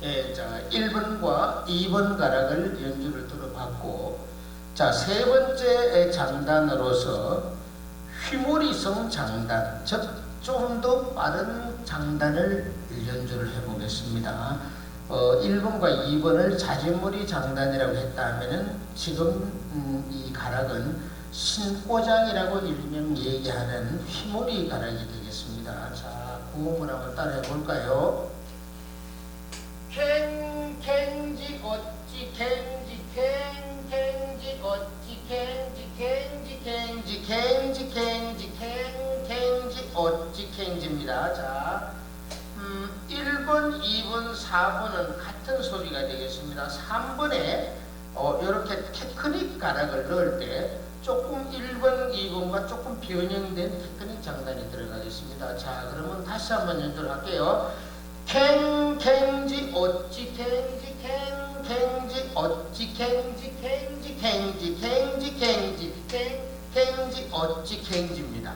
예, 자, 1번과 2번 가락을 연주를 들어봤고, 자, 세 번째 장단으로서 휘몰이성 장단, 즉 좀 더 빠른 장단을 연주를 해보겠습니다. 1번과 2번을 자진몰이 장단이라고 했다 하면은 지금 이 가락은 신꼬장이라고 일명 얘기하는 휘몰이 가락이 되겠습니다. 자, 구음을 한번 따라해 볼까요? 캥지 어찌 캥지 캥지 어찌 캥지 어찌 캥지입니다. 자, 1번, 2번, 4번은 같은 소리가 되겠습니다. 3번에 이렇게 테크닉 가락을 넣을 때 조금 1번, 2번과 조금 변형된 테크닉 장단이 들어가겠습니다. 자, 그러면 다시 한번 연주를 할게요. 캥지 어찌 캥지 캥지 어찌 캥지 어찌 캥지입니다.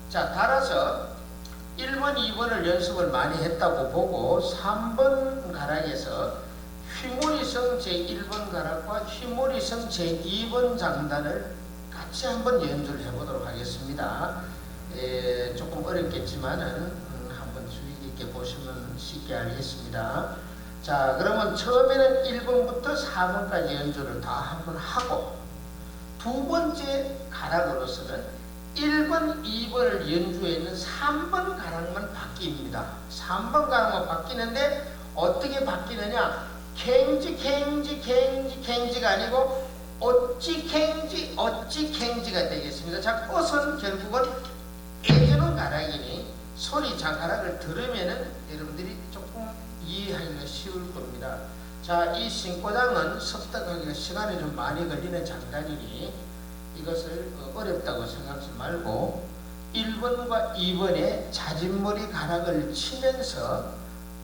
자, 따라서 1번, 2번을 연습을 많이 했다고 보고 3번 가락에서 휘몰이성 제1번 가락과 휘몰이성 제2번 장단을 같이 한번 연주를 해보도록 하겠습니다. 조금 어렵겠지만은 한번 주의 깊게 보시면 쉽게 알겠습니다. 자, 그러면 처음에는 1번부터 4번까지 연주를 다 한번 하고 두 번째 가락으로서는 1번, 2번을 연주에는 3번 가락만 바뀝니다. 3번 가락만 바뀌는데 어떻게 바뀌느냐? 캥지가 아니고 어찌 캥지가 되겠습니다. 자, 꽃은 결국은 애주는 가락이니 소리 가락을 들으면은 여러분들이 조금 이해하기가 쉬울 겁니다. 자, 이 신꼬장은 습득하기가 시간이 좀 많이 걸리는 장단이니 이것을 어렵다고 생각하지 말고 1번과 2번의 자진몰이 가락을 치면서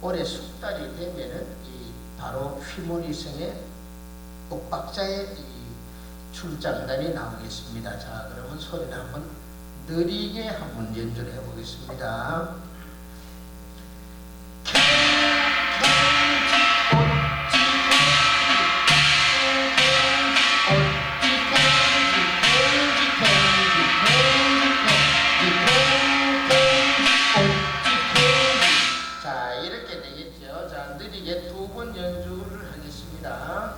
오래 숙달이 되면은 바로 휘몰이성의 옥박자의 출장단이 나오겠습니다. 자, 그러면 소리를 한번 느리게 한번 연주를 해보겠습니다. 자, 이렇게 되겠죠. 자, 느리게 두 번 연주를 하겠습니다.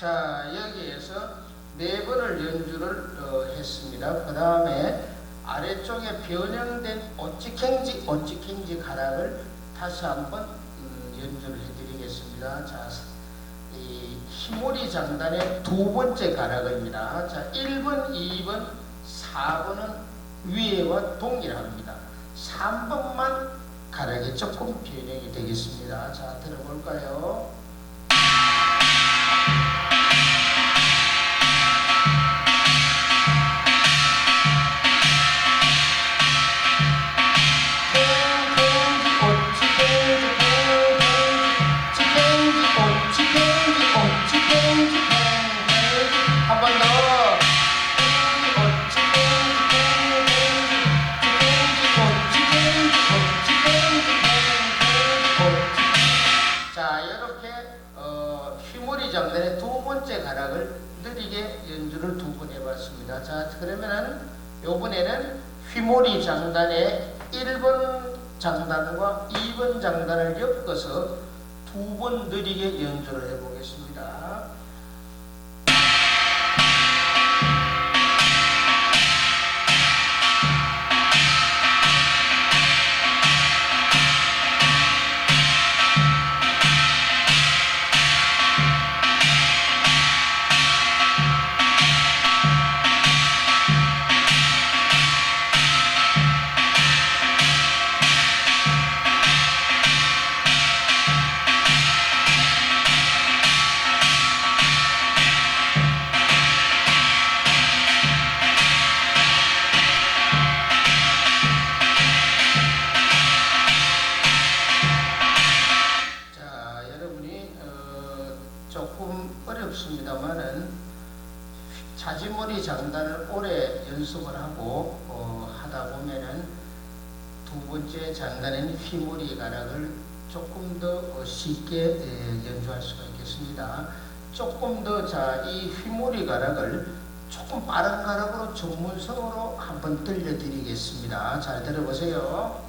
자, 여기에서 네 번을 연주를 했습니다. 그 다음에 아래쪽에 변형된 어찌캥지 가락을 다시 한번 연주를 해드리겠습니다. 자, 이 휘몰이 장단의 두 번째 가락입니다. 자, 1번, 2번, 4번은 위에와 동일합니다. 3번만 가락이 조금 변형이 되겠습니다. 자, 들어볼까요? 자, 이렇게 휘몰이 장단의 두 번째 가락을 느리게 연주를 두 번 해봤습니다. 자, 그러면은 요번에는 휘몰이 장단의 1번 장단과 2번 장단을 엮어서 두 번 느리게 연주를 해보겠습니다. 조금 어렵습니다만은 자지머리 장단을 오래 연습을 하고 하다 보면은 두 번째 장단인 휘머리 가락을 조금 더 쉽게 연주할 수가 있겠습니다. 조금 더 이 휘머리 가락을 조금 빠른 가락으로 전문성으로 한번 들려드리겠습니다. 잘 들어보세요.